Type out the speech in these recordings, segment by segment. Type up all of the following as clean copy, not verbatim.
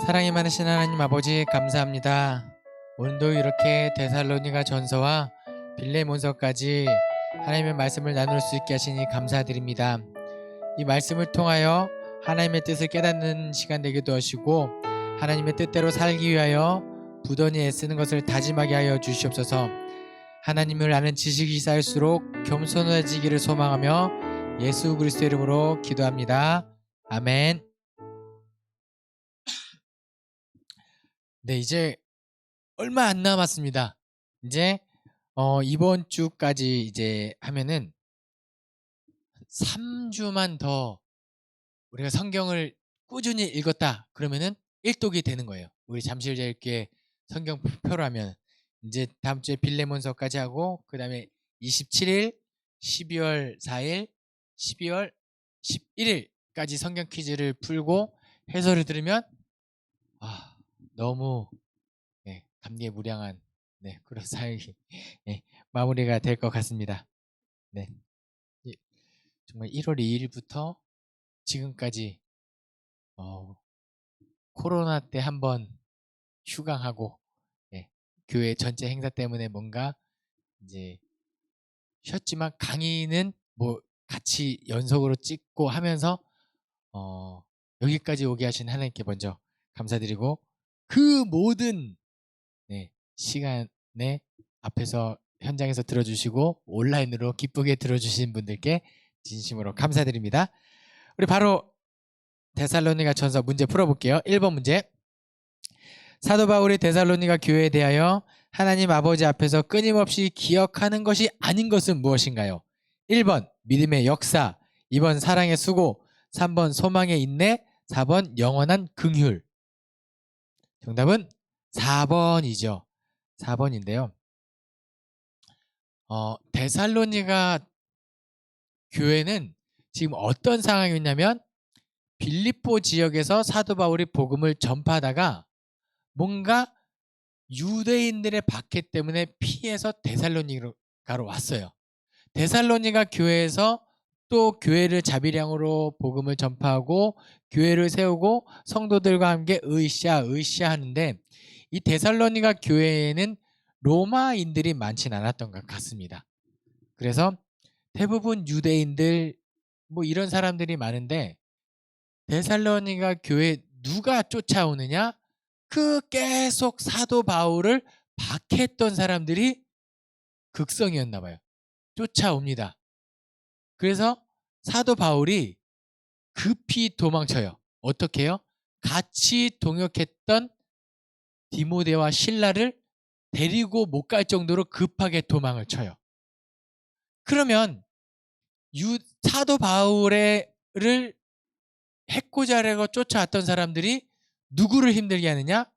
사랑이 많으신 하나님 아버지 감사합니다. 오늘도 이렇게 데살로니가 전서와 빌레몬서까지 하나님의 말씀을 나눌 수 있게 하시니 감사드립니다. 이 말씀을 통하여 하나님의 뜻을 깨닫는 시간 되기도 하시고 하나님의 뜻대로 살기 위하여 부단히 애쓰는 것을 다짐하게 하여 주시옵소서. 하나님을 아는 지식이 쌓일수록 겸손해지기를 소망하며 예수 그리스도 이름으로 기도합니다. 아멘. 네, 이제 얼마 안 남았습니다. 이제 이번 주까지 이제 하면은 3주만 더 우리가 성경을 꾸준히 읽었다 그러면은 1독이 되는 거예요. 우리 잠실제일교회 성경표로 하면 이제 다음 주에 빌레몬서까지 하고 그 다음에 27일, 12월 4일, 12월 11일까지 성경 퀴즈를 풀고 해설을 들으면 너무 감개무량한 그런 사역이 마무리가 될 것 같습니다. 네, 정말 1월 2일부터 지금까지 코로나 때 한번 휴강하고 교회 전체 행사 때문에 뭔가 이제 쉬었지만 강의는 뭐 같이 연속으로 찍고 하면서 여기까지 오게 하신 하나님께 먼저 감사드리고 그 모든 시간에 앞에서 현장에서 들어주시고 온라인으로 기쁘게 들어주신 분들께 진심으로 감사드립니다. 우리 바로 데살로니가 전서 문제 풀어볼게요. 1번 문제. 사도 바울이 데살로니가 교회에 대하여 하나님 아버지 앞에서 끊임없이 기억하는 것이 아닌 것은 무엇인가요? 1번 믿음의 역사, 2번 사랑의 수고, 3번 소망의 인내, 4번 영원한 긍휼. 정답은 4번이죠. 4번인데요. 데살로니가 교회는 지금 어떤 상황이었냐면 빌립보 지역에서 사도 바울이 복음을 전파하다가 뭔가 유대인들의 박해 때문에 피해서 데살로니가로 왔어요. 데살로니가 교회에서 또 교회를 자비량으로 복음을 전파하고 교회를 세우고 성도들과 함께 으쌰 하는데 이 데살로니가 교회에는 로마인들이 많진 않았던 것 같습니다. 그래서 대부분 유대인들 뭐 이런 사람들이 많은데 데살로니가 교회 누가 쫓아오느냐? 그 계속 사도 바울을 박해했던 사람들이 극성이었나 봐요. 쫓아옵니다. 그래서 사도 바울이 급히 도망쳐요. 어떻게 해요? 같이 동역했던 디모데와 실라를 데리고 못 갈 정도로 급하게 도망을 쳐요. 그러면 사도 바울을 해코지 하려고 쫓아왔던 사람들이 누구를 힘들게 하느냐?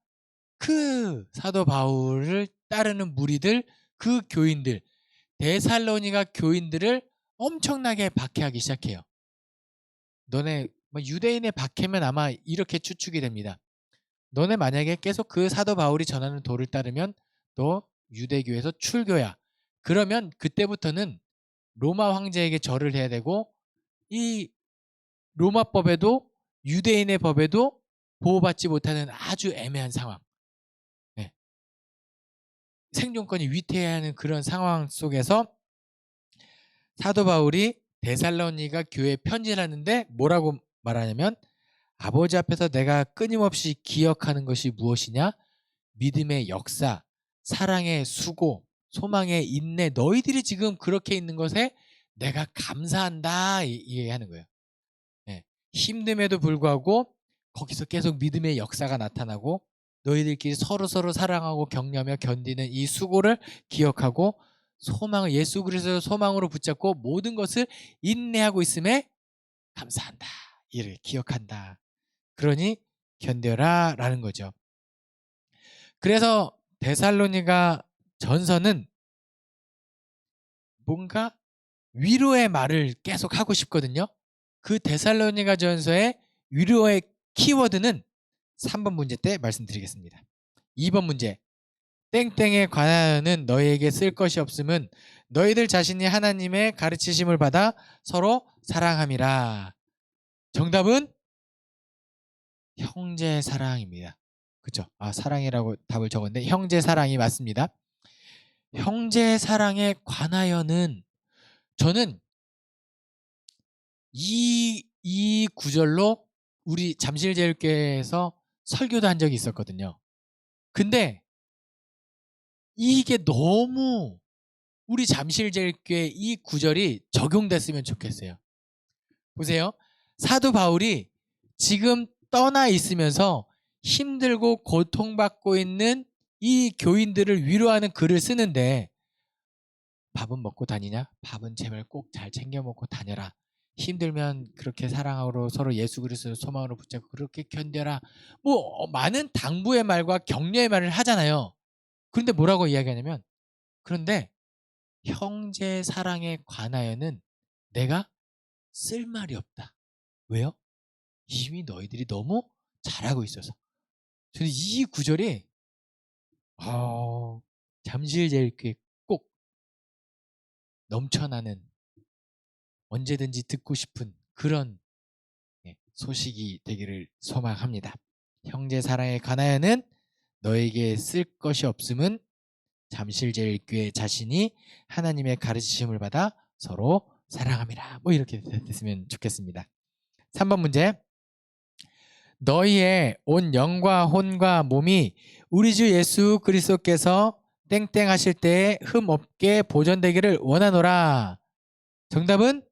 그 사도 바울을 따르는 무리들, 그 교인들, 데살로니가 교인들을 엄청나게 박해하기 시작해요. 너네 유대인의 박해면 아마 이렇게 추측이 됩니다. 너네 만약에 계속 그 사도 바울이 전하는 도를 따르면 너 유대교에서 출교야. 그러면 그때부터는 로마 황제에게 절을 해야 되고 이 로마법에도 유대인의 법에도 보호받지 못하는 아주 애매한 상황, 생존권이 위태해하는 그런 상황 속에서 사도 바울이 데살로니가 교회에 편지를 하는데 뭐라고 말하냐면 아버지 앞에서 내가 끊임없이 기억하는 것이 무엇이냐? 믿음의 역사, 사랑의 수고, 소망의 인내, 너희들이 지금 그렇게 있는 것에 내가 감사한다 이해하는 거예요. 힘듦에도 불구하고 거기서 계속 믿음의 역사가 나타나고 너희들끼리 서로 사랑하고 격려하며 견디는 이 수고를 기억하고 소망을 예수 그리스도의 소망으로 붙잡고 모든 것을 인내하고 있음에 감사한다. 이를 기억한다. 그러니 견뎌라 라는 거죠. 그래서 데살로니가 전서는 뭔가 위로의 말을 계속 하고 싶거든요. 그 데살로니가 전서의 위로의 키워드는 3번 문제 때 말씀드리겠습니다. 2번 문제. 땡땡에 관하여는 너희에게 쓸 것이 없음은 너희들 자신이 하나님의 가르치심을 받아 서로 사랑함이라. 정답은 형제 사랑입니다. 그쵸? 사랑이라고 답을 적었는데 형제 사랑이 맞습니다. 형제 사랑에 관하여는 저는 이 구절로 우리 잠실제일교회에서 설교도 한 적이 있었거든요. 근데 이게 너무 우리 잠실제일교회 이 구절이 적용됐으면 좋겠어요. 보세요. 사도 바울이 지금 떠나 있으면서 힘들고 고통받고 있는 이 교인들을 위로하는 글을 쓰는데 밥은 먹고 다니냐? 밥은 제발 꼭 잘 챙겨 먹고 다녀라. 힘들면 그렇게 사랑으로 서로 예수 그리스도를 소망으로 붙잡고 그렇게 견뎌라. 뭐 많은 당부의 말과 격려의 말을 하잖아요. 그런데 뭐라고 이야기하냐면 그런데 형제 사랑에 관하여는 내가 쓸 말이 없다. 왜요? 이미 너희들이 너무 잘하고 있어서. 저는 이 구절이 잠실제일교회 꼭 넘쳐나는 언제든지 듣고 싶은 그런 소식이 되기를 소망합니다. 형제 사랑에 관하여는 너에게 쓸 것이 없음은 잠실제일교회 자신이 하나님의 가르치심을 받아 서로 사랑함이라. 뭐 이렇게 됐으면 좋겠습니다. 3번 문제. 너희의 온 영과 혼과 몸이 우리 주 예수 그리스도께서 땡땡 하실 때에 흠 없게 보존되기를 원하노라. 정답은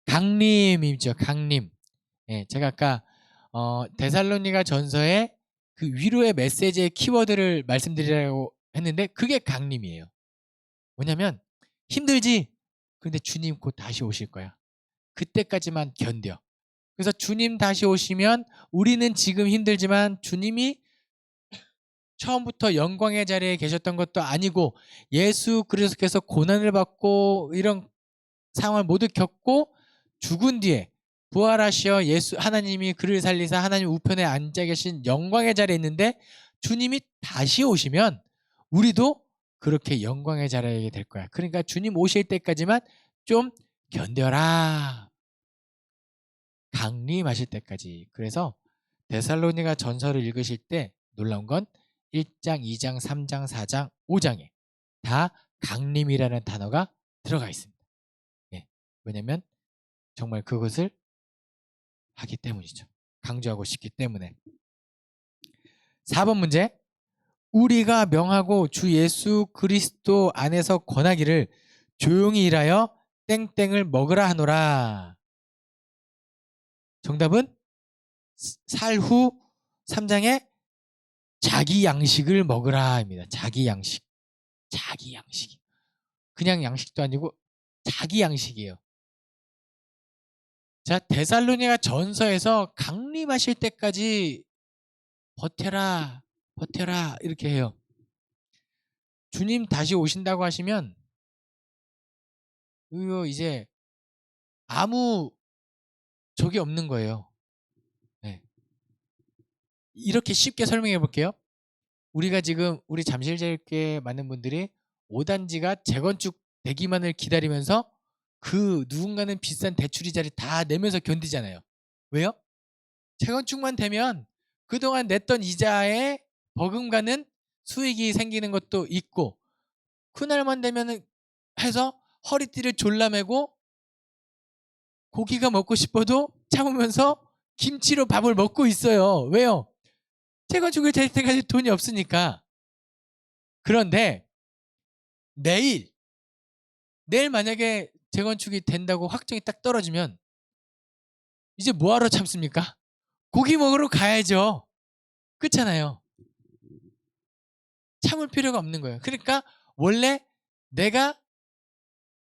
강림이죠. 강림. 제가 아까 데살로니가 전서의 그 위로의 메시지의 키워드를 말씀드리라고 했는데 그게 강림이에요. 뭐냐면 힘들지? 근데 주님 곧 다시 오실 거야. 그때까지만 견뎌. 그래서 주님 다시 오시면 우리는 지금 힘들지만 주님이 처음부터 영광의 자리에 계셨던 것도 아니고 예수 그리스도께서 고난을 받고 이런 상황을 모두 겪고 죽은 뒤에 부활하시어 예수 하나님이 그를 살리사 하나님 우편에 앉아 계신 영광의 자리에 있는데 주님이 다시 오시면 우리도 그렇게 영광의 자리에 될 거야. 그러니까 주님 오실 때까지만 좀 견뎌라. 강림하실 때까지. 그래서 데살로니가 전서를 읽으실 때 놀라운 건 1장, 2장, 3장, 4장, 5장에 다 강림이라는 단어가 들어가 있습니다. 왜냐면 정말 그것을 하기 때문이죠. 강조하고 싶기 때문에. 4번 문제. 우리가 명하고 주 예수 그리스도 안에서 권하기를 조용히 일하여 땡땡을 먹으라 하노라. 정답은 살후 3장에 자기 양식을 먹으라입니다. 자기 양식. 자기 양식. 그냥 양식도 아니고 자기 양식이에요. 자, 데살로니가 전서에서 강림하실 때까지 버텨라, 버텨라 이렇게 해요. 주님 다시 오신다고 하시면 이제 아무 적이 없는 거예요. 네. 이렇게 쉽게 설명해 볼게요. 우리가 지금 우리 잠실제일교회 많은 분들이 5단지가 재건축 되기만을 기다리면서 그 누군가는 비싼 대출이자를 다 내면서 견디잖아요. 왜요? 재건축만 되면 그동안 냈던 이자에 버금가는 수익이 생기는 것도 있고 그날만 되면 해서 허리띠를 졸라매고 고기가 먹고 싶어도 참으면서 김치로 밥을 먹고 있어요. 왜요? 재건축을 될 때까지 돈이 없으니까. 그런데 내일 만약에 재건축이 된다고 확정이 딱 떨어지면 이제 뭐하러 참습니까? 고기 먹으러 가야죠. 그렇잖아요. 참을 필요가 없는 거예요. 그러니까 원래 내가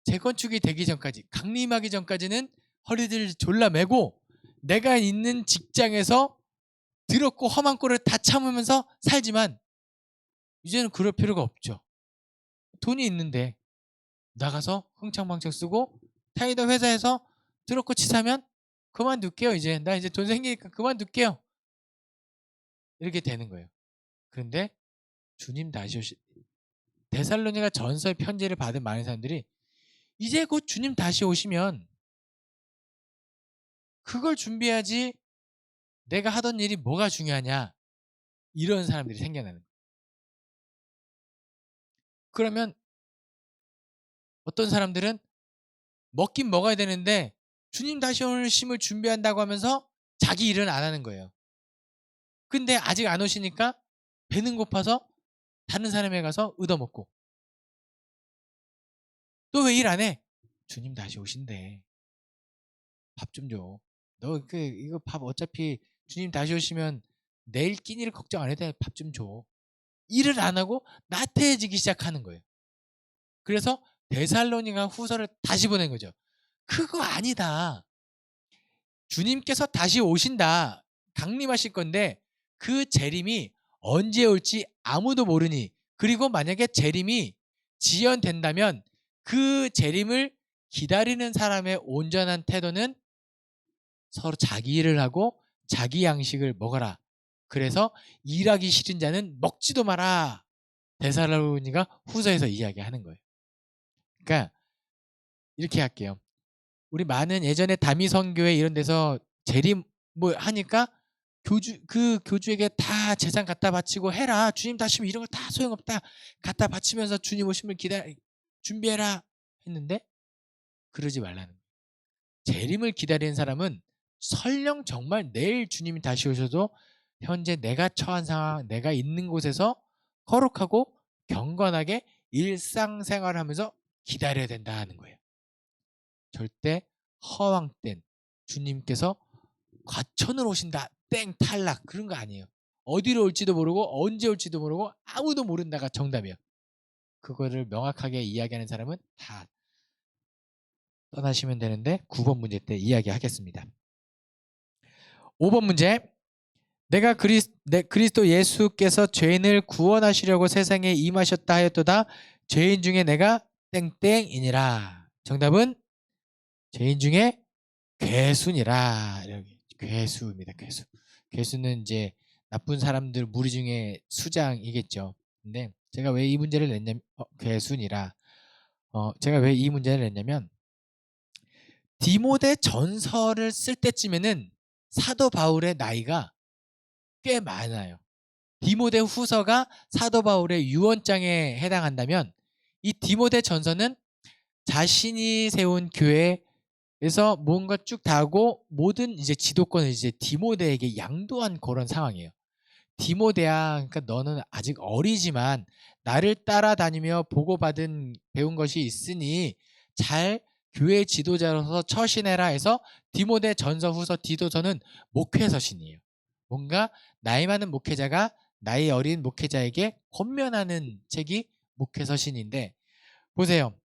재건축이 되기 전까지 강림하기 전까지는 허리를 졸라매고 내가 있는 직장에서 더럽고 험한 꼴을 다 참으면서 살지만 이제는 그럴 필요가 없죠. 돈이 있는데 나가서 흥청망청 쓰고 타이더 회사에서 더럽고 치사면 그만둘게요. 이제 나 이제 돈 생기니까 그만둘게요. 이렇게 되는 거예요. 그런데 주님 다시 오시 데살로니가 전서의 편지를 받은 많은 사람들이 이제 곧 주님 다시 오시면 그걸 준비하지 내가 하던 일이 뭐가 중요하냐? 이런 사람들이 생겨나는 거예요. 그러면 어떤 사람들은 먹긴 먹어야 되는데 주님 다시 오심을 준비한다고 하면서 자기 일은 안 하는 거예요. 근데 아직 안 오시니까 배는 고파서 다른 사람에 가서 얻어먹고, 너 왜 일 안 해? 주님 다시 오신대. 밥 좀 줘. 너 이거 밥 어차피 주님 다시 오시면 내일 끼니를 걱정 안 해도 돼. 밥 좀 줘. 일을 안 하고 나태해지기 시작하는 거예요. 그래서 데살로니가 후서를 다시 보낸 거죠. 그거 아니다. 주님께서 다시 오신다. 강림하실 건데 그 재림이 언제 올지 아무도 모르니, 그리고 만약에 재림이 지연된다면 그 재림을 기다리는 사람의 온전한 태도는 서로 자기 일을 하고 자기 양식을 먹어라. 그래서 일하기 싫은 자는 먹지도 마라. 데살로니가 후서에서 이야기하는 거예요. 그러니까 이렇게 할게요. 우리 많은 예전에 다미선교회 이런 데서 재림 뭐 하니까 그 교주에게 다 재산 갖다 바치고 해라. 주님 다시면 이런 거 다 소용없다. 갖다 바치면서 주님 오심을 준비해라 했는데, 그러지 말라는 거예요. 재림을 기다리는 사람은 설령 정말 내일 주님이 다시 오셔도 현재 내가 처한 상황, 내가 있는 곳에서 거룩하고 경건하게 일상생활을 하면서 기다려야 된다는 거예요. 절대 허황된, 주님께서 과천으로 오신다 땡 탈락 그런 거 아니에요. 어디로 올지도 모르고 언제 올지도 모르고 아무도 모른다가 정답이에요. 그거를 명확하게 이야기하는 사람은 다 떠나시면 되는데 9번 문제 때 이야기하겠습니다. 5번 문제. 내가 그리스도 예수께서 죄인을 구원하시려고 세상에 임하셨다 하였도다. 죄인 중에 내가 땡땡이니라. 정답은 죄인 중에 괴수니라. 괴수입니다. 괴수. 괴수는 이제 나쁜 사람들 무리 중에 수장이겠죠. 근데 제가 왜 이 문제를 냈냐면 괴수니라. 제가 왜 이 문제를 냈냐면 디모데 전서를 쓸 때쯤에는 사도 바울의 나이가 꽤 많아요. 디모데 후서가 사도 바울의 유언장에 해당한다면 이 디모데 전서는 자신이 세운 교회에서 뭔가 쭉 다 하고 모든 이제 지도권을 이제 디모데에게 양도한 그런 상황이에요. 디모데야, 그러니까 너는 아직 어리지만 나를 따라다니며 보고받은 배운 것이 있으니 잘 교회 지도자로서 처신해라 해서 디모데 전서 후서 디도서는 목회서신이에요. 뭔가 나이 많은 목회자가 나이 어린 목회자에게 권면하는 책이 목회서신인데, 보세요.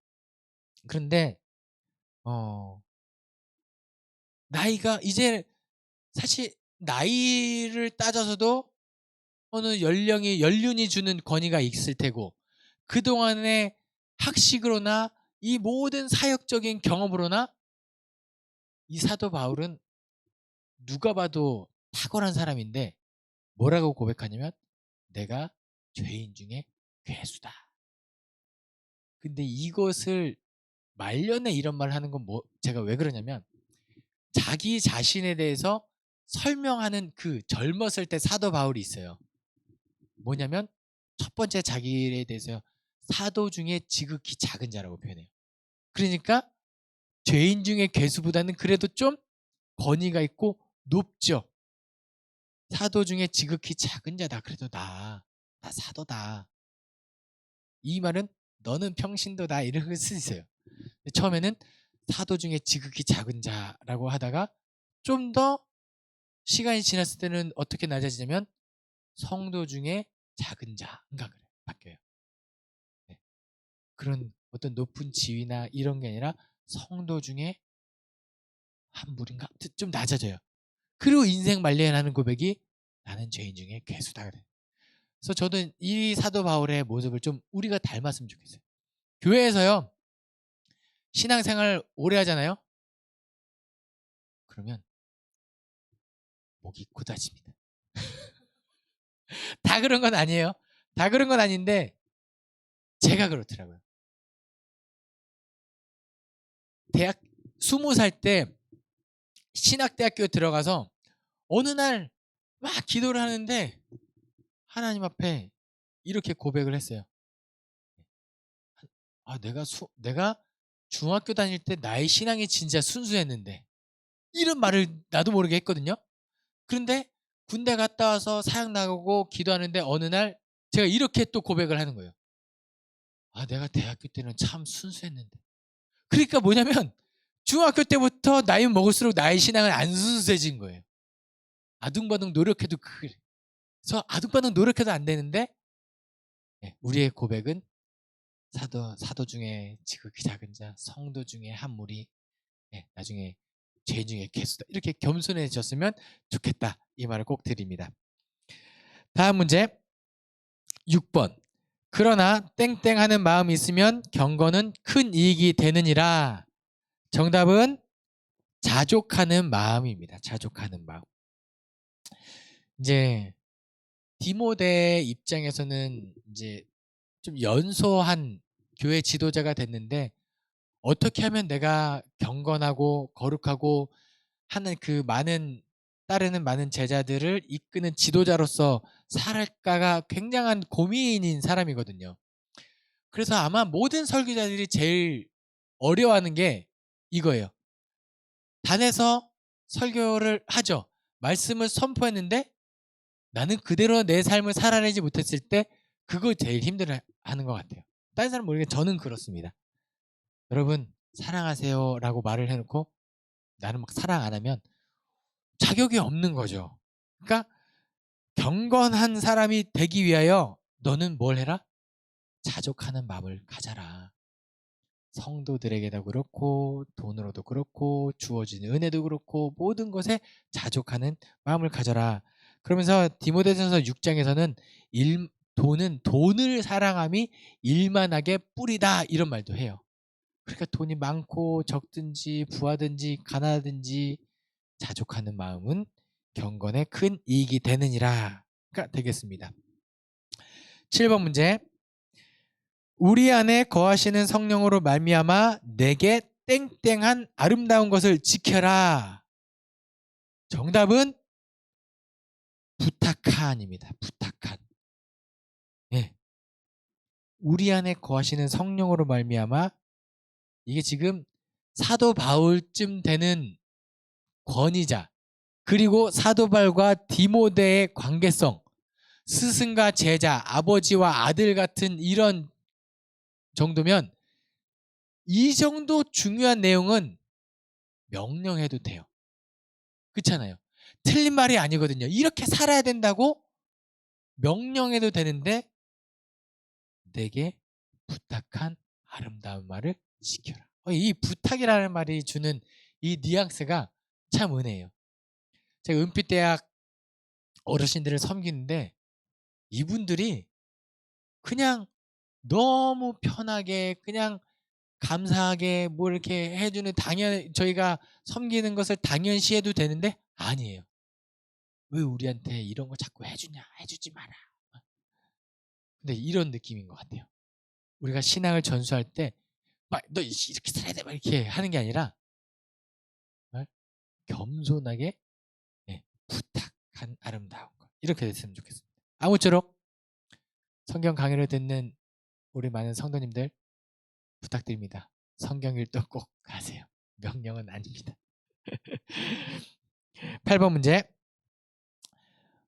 그런데 나이가 이제 사실 나이를 따져서도 어느 연륜이 주는 권위가 있을 테고, 그동안의 학식으로나 이 모든 사역적인 경험으로나 이 사도 바울은 누가 봐도 탁월한 사람인데 뭐라고 고백하냐면 내가 죄인 중에 괴수다. 근데 이것을 말년에 이런 말 하는 건 제가 왜 그러냐면 자기 자신에 대해서 설명하는 그 젊었을 때 사도 바울이 있어요. 뭐냐면 첫 번째 자기에 대해서 사도 중에 지극히 작은 자라고 표현해요. 그러니까 죄인 중에 괴수보다는 그래도 좀 권위가 있고 높죠. 사도 중에 지극히 작은 자다. 그래도 나 사도다. 이 말은 너는 평신도다 이렇게 쓸 수 있어요. 처음에는 사도 중에 지극히 작은 자라고 하다가 좀 더 시간이 지났을 때는 어떻게 낮아지냐면 성도 중에 작은 자인가 그래 바뀌어요. 네. 그런 어떤 높은 지위나 이런 게 아니라 성도 중에 한 무리인가 좀 낮아져요. 그리고 인생 말년에 하는 고백이 나는 죄인 중에 괴수다 그래. 그래서 저도 이 사도 바울의 모습을 좀 우리가 닮았으면 좋겠어요. 교회에서요 신앙생활 오래 하잖아요. 그러면 목이 고다집니다. 다 그런 건 아니에요. 다 그런 건 아닌데 제가 그렇더라고요. 대학 20살 때 신학대학교 들어가서 어느 날 막 기도를 하는데 하나님 앞에 이렇게 고백을 했어요. 내가 중학교 다닐 때 나의 신앙이 진짜 순수했는데 이런 말을 나도 모르게 했거든요. 그런데 군대 갔다 와서 사역 나가고 기도하는데 어느 날 제가 이렇게 또 고백을 하는 거예요. 내가 대학교 때는 참 순수했는데. 그러니까 뭐냐면 중학교 때부터 나이 먹을수록 나의 신앙은 안 순수해진 거예요. 아둥바둥 노력해도 그래서 아둥바둥 노력해도 안 되는데 우리의 고백은 사도 중에 지극히 작은 자, 성도 중에 한 무리, 나중에 죄인 중에 괴수다. 이렇게 겸손해졌으면 좋겠다. 이 말을 꼭 드립니다. 다음 문제 6번. 그러나 땡땡 하는 마음이 있으면 경건은 큰 이익이 되느니라. 정답은 자족하는 마음입니다. 자족하는 마음. 이제 디모데 입장에서는 이제 좀 연소한 교회 지도자가 됐는데 어떻게 하면 내가 경건하고 거룩하고 하는 따르는 많은 제자들을 이끄는 지도자로서 살아갈까가 굉장한 고민인 사람이거든요. 그래서 아마 모든 설교자들이 제일 어려워하는 게 이거예요. 단에서 설교를 하죠. 말씀을 선포했는데 나는 그대로 내 삶을 살아내지 못했을 때 그걸 제일 힘들어하는 것 같아요. 다른 사람 모르겠는데 저는 그렇습니다. 여러분 사랑하세요 라고 말을 해놓고 나는 막 사랑 안 하면 자격이 없는 거죠. 그러니까 경건한 사람이 되기 위하여 너는 뭘 해라? 자족하는 마음을 가져라. 성도들에게도 그렇고 돈으로도 그렇고 주어지는 은혜도 그렇고 모든 것에 자족하는 마음을 가져라. 그러면서 디모데전서 6장에서는 돈을 사랑함이 일만하게 뿌리다 이런 말도 해요. 그러니까 돈이 많고 적든지 부하든지 가난하든지 자족하는 마음은 경건에 큰 이익이 되느니라가 되겠습니다. 7번 문제. 우리 안에 거하시는 성령으로 말미암아 내게 땡땡한 아름다운 것을 지켜라. 정답은 부탁한입니다. 부탁한. 우리 안에 거하시는 성령으로 말미암아 이게 지금 사도 바울쯤 되는 권위자 그리고 사도 바울과 디모데의 관계성 스승과 제자 아버지와 아들 같은 이런 정도면 이 정도 중요한 내용은 명령해도 돼요. 그렇잖아요. 틀린 말이 아니거든요. 이렇게 살아야 된다고 명령해도 되는데 내게 부탁한 아름다운 말을 지켜라. 이 부탁이라는 말이 주는 이 뉘앙스가 참 은혜예요. 제가 은빛대학 어르신들을 섬기는데 이분들이 그냥 너무 편하게 그냥 감사하게 뭐 이렇게 해주는 저희가 섬기는 것을 당연시해도 되는데 아니에요. 왜 우리한테 이런 거 자꾸 해주냐 해주지 마라. 근데 이런 느낌인 것 같아요. 우리가 신앙을 전수할 때 막 너 이렇게 살아야 돼 막 이렇게 하는 게 아니라 겸손하게 부탁한 아름다운 것 이렇게 됐으면 좋겠습니다. 아무쪼록 성경 강의를 듣는 우리 많은 성도님들 부탁드립니다. 성경 읽도 꼭 하세요. 명령은 아닙니다. 8번 문제.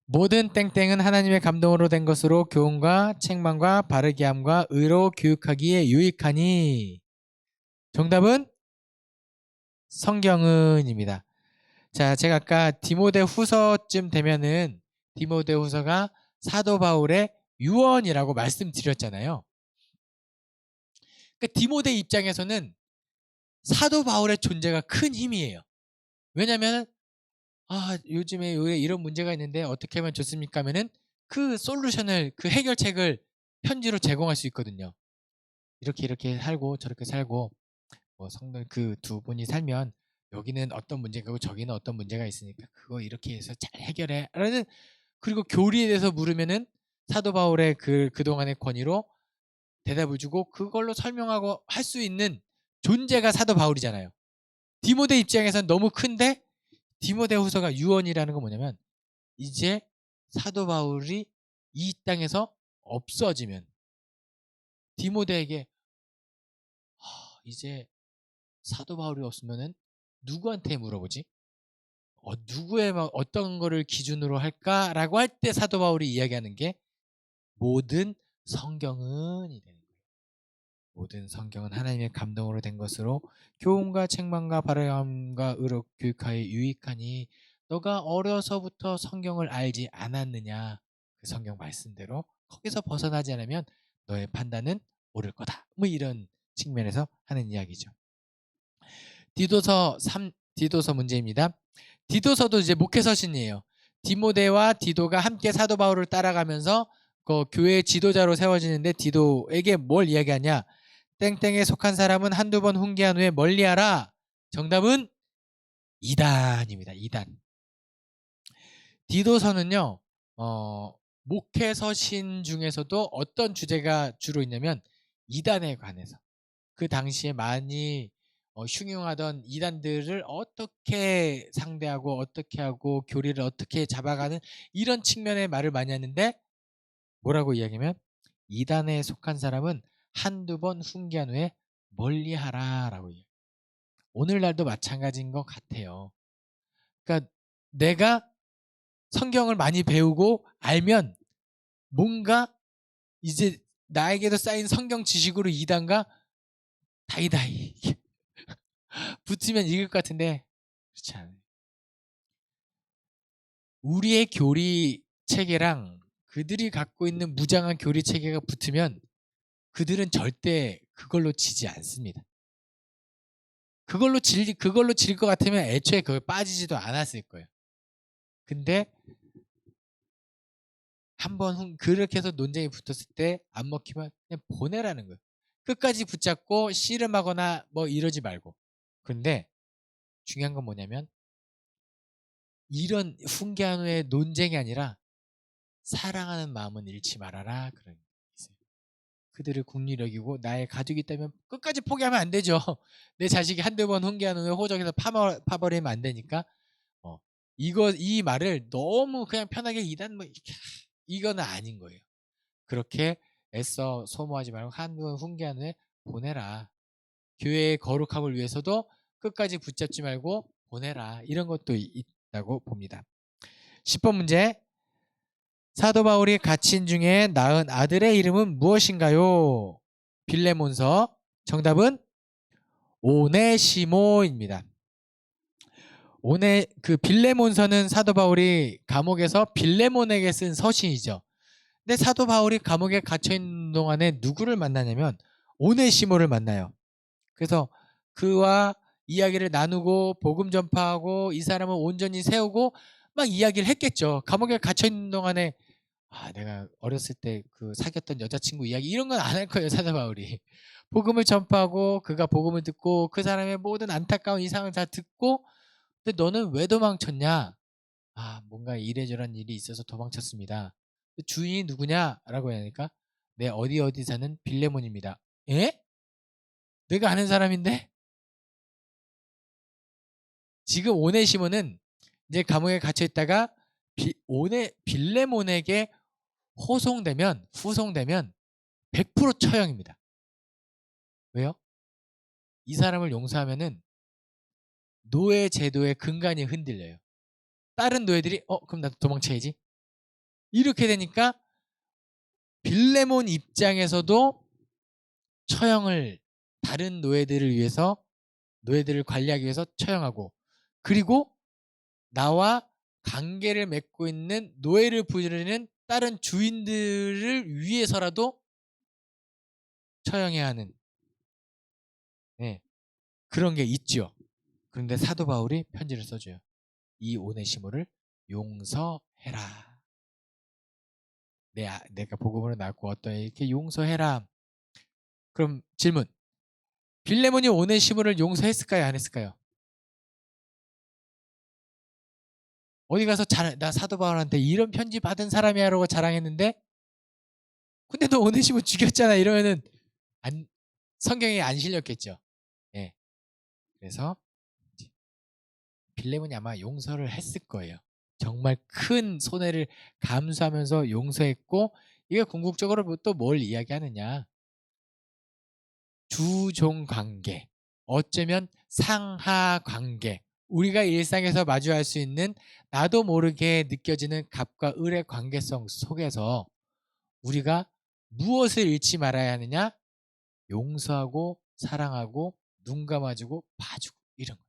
모든 땡땡은 하나님의 감동으로 된 것으로 교훈과 책망과 바르게 함과 의로 교육하기에 유익하니. 정답은 성경은입니다. 자, 제가 아까 디모데 후서쯤 되면은 디모데 후서가 사도 바울의 유언이라고 말씀드렸잖아요. 그러니까 디모데 입장에서는 사도 바울의 존재가 큰 힘이에요. 왜냐하면 요즘에 이런 문제가 있는데 어떻게 하면 좋습니까? 하면은 그 솔루션을 그 해결책을 편지로 제공할 수 있거든요. 이렇게 살고 저렇게 살고 뭐 성도 그 두 분이 살면 여기는 어떤 문제가 있고 저기는 어떤 문제가 있으니까 그거 이렇게 해서 잘 해결해 라는 그리고 교리에 대해서 물으면은 사도 바울의 그동안의 권위로 대답을 주고 그걸로 설명하고 할 수 있는 존재가 사도 바울이잖아요. 디모데 입장에서는 너무 큰데 디모데후서가 유언이라는 건 뭐냐면 이제 사도 바울이 이 땅에서 없어지면 디모데에게 이제 사도 바울이 없으면은 누구한테 물어보지? 누구의 어떤 거를 기준으로 할까라고 할 때 사도 바울이 이야기하는 게 모든 성경은이 되는 거예요. 모든 성경은 하나님의 감동으로 된 것으로 교훈과 책망과 바르감과 의로 교육하여 유익하니 너가 어려서부터 성경을 알지 않았느냐. 그 성경 말씀대로 거기서 벗어나지 않으면 너의 판단은 옳을 거다. 뭐 이런 측면에서 하는 이야기죠. 디도서 문제입니다. 디도서도 이제 목회 서신이에요. 디모데와 디도가 함께 사도 바울을 따라가면서 그 교회의 지도자로 세워지는데 디도에게 뭘 이야기하냐? 땡땡에 속한 사람은 한두 번 훈계한 후에 멀리하라. 정답은 2단입니다. 2단. 디도서는요. 목회 서신 중에서도 어떤 주제가 주로 있냐면 2단에 관해서 그 당시에 많이 흉흉하던 이단들을 어떻게 상대하고 어떻게 하고 교리를 어떻게 잡아가는 이런 측면의 말을 많이 하는데 뭐라고 이야기하면 이단에 속한 사람은 한두 번 훈계한 후에 멀리하라 라고 이야기해요. 오늘날도 마찬가지인 것 같아요. 그러니까 내가 성경을 많이 배우고 알면 뭔가 이제 나에게도 쌓인 성경 지식으로 이단과 다이다이 붙으면 이길 것 같은데 그렇지 않아요. 우리의 교리 체계랑 그들이 갖고 있는 무장한 교리 체계가 붙으면 그들은 절대 그걸로 지지 않습니다. 그걸로 질 것 같으면 애초에 그걸 빠지지도 않았을 거예요. 근데 한번 그렇게 해서 논쟁이 붙었을 때 안 먹히면 그냥 보내라는 거예요. 끝까지 붙잡고 씨름하거나 뭐 이러지 말고. 근데 중요한 건 뭐냐면 이런 훈계한 후에 논쟁이 아니라 사랑하는 마음은 잃지 말아라. 그런 게 있어요. 그들을 국리를 여기고 나의 가족이 있다면 끝까지 포기하면 안 되죠. 내 자식이 한두 번 훈계한 후에 호적에서 파버리면 안 되니까 이 말을 너무 그냥 편하게 이단 뭐 이거는 아닌 거예요. 그렇게 애써 소모하지 말고 한두 번 훈계한 후에 보내라. 교회의 거룩함을 위해서도 끝까지 붙잡지 말고 보내라. 이런 것도 있다고 봅니다. 10번 문제. 사도 바울이 갇힌 중에 낳은 아들의 이름은 무엇인가요? 빌레몬서. 정답은 오네시모입니다. 빌레몬서는 사도 바울이 감옥에서 빌레몬에게 쓴 서신이죠. 근데 사도 바울이 감옥에 갇혀 있는 동안에 누구를 만나냐면 오네시모를 만나요. 그래서 그와 이야기를 나누고 복음 전파하고 이 사람을 온전히 세우고 막 이야기를 했겠죠. 감옥에 갇혀 있는 동안에 내가 어렸을 때 그 사귀었던 여자친구 이야기 이런 건 안 할 거예요. 사도 바울이 복음을 전파하고 그가 복음을 듣고 그 사람의 모든 안타까운 이상을 다 듣고 근데 너는 왜 도망쳤냐? 뭔가 이래저런 일이 있어서 도망쳤습니다. 주인이 누구냐라고 하니까 네 어디 사는 빌레몬입니다. 에? 내가 아는 사람인데? 지금 오네시모는 이제 감옥에 갇혀 있다가 빌레몬에게 후송되면 100% 처형입니다. 왜요? 이 사람을 용서하면은 노예 제도의 근간이 흔들려요. 다른 노예들이 그럼 나도 도망쳐야지. 이렇게 되니까 빌레몬 입장에서도 처형을 다른 노예들을 관리하기 위해서 처형하고 그리고 나와 관계를 맺고 있는 노예를 부리는 다른 주인들을 위해서라도 처형해야 하는 그런 게 있죠. 그런데 사도 바울이 편지를 써줘요. 이 오네시모를 용서해라. 내가 복음으로 낳고 어떠해 이렇게 용서해라. 그럼 질문. 빌레몬이 오네시모를 용서했을까요? 안 했을까요? 어디 가서 나 사도 바울한테 이런 편지 받은 사람이야 라고 자랑했는데 근데 너 오네시모 죽였잖아 이러면은 성경에 안 실렸겠죠. 그래서 빌레몬이 아마 용서를 했을 거예요. 정말 큰 손해를 감수하면서 용서했고, 이게 궁극적으로 또 뭘 이야기하느냐, 주종 관계, 어쩌면 상하 관계, 우리가 일상에서 마주할 수 있는 나도 모르게 느껴지는 갑과 을의 관계성 속에서 우리가 무엇을 잃지 말아야 하느냐? 용서하고 사랑하고 눈 감아주고 봐주고, 이런 거.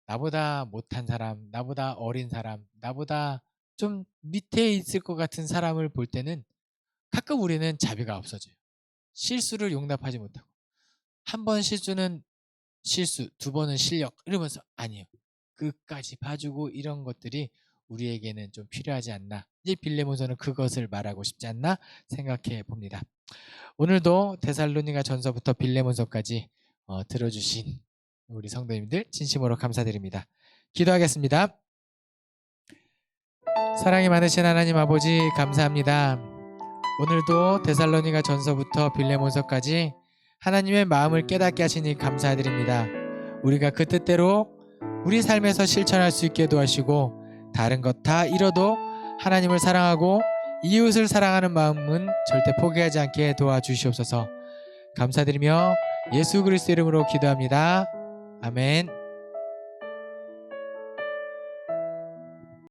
나보다 못한 사람, 나보다 어린 사람, 나보다 좀 밑에 있을 것 같은 사람을 볼 때는 가끔 우리는 자비가 없어져요. 실수를 용납하지 못하고, 한 번 실수는 실수, 두 번은 실력, 이러면서 아니에요, 끝까지 봐주고, 이런 것들이 우리에게는 좀 필요하지 않나. 이제 빌레몬서는 그것을 말하고 싶지 않나 생각해 봅니다. 오늘도 데살로니가 전서부터 빌레몬서까지 들어주신 우리 성도님들 진심으로 감사드립니다. 기도하겠습니다. 사랑이 많으신 하나님 아버지, 감사합니다. 오늘도 데살로니가 전서부터 빌레몬서까지 하나님의 마음을 깨닫게 하시니 감사드립니다. 우리가 그 뜻대로 우리 삶에서 실천할 수 있게 도와주시고, 다른 것 다 잃어도 하나님을 사랑하고 이웃을 사랑하는 마음은 절대 포기하지 않게 도와주시옵소서. 감사드리며 예수 그리스도 이름으로 기도합니다. 아멘.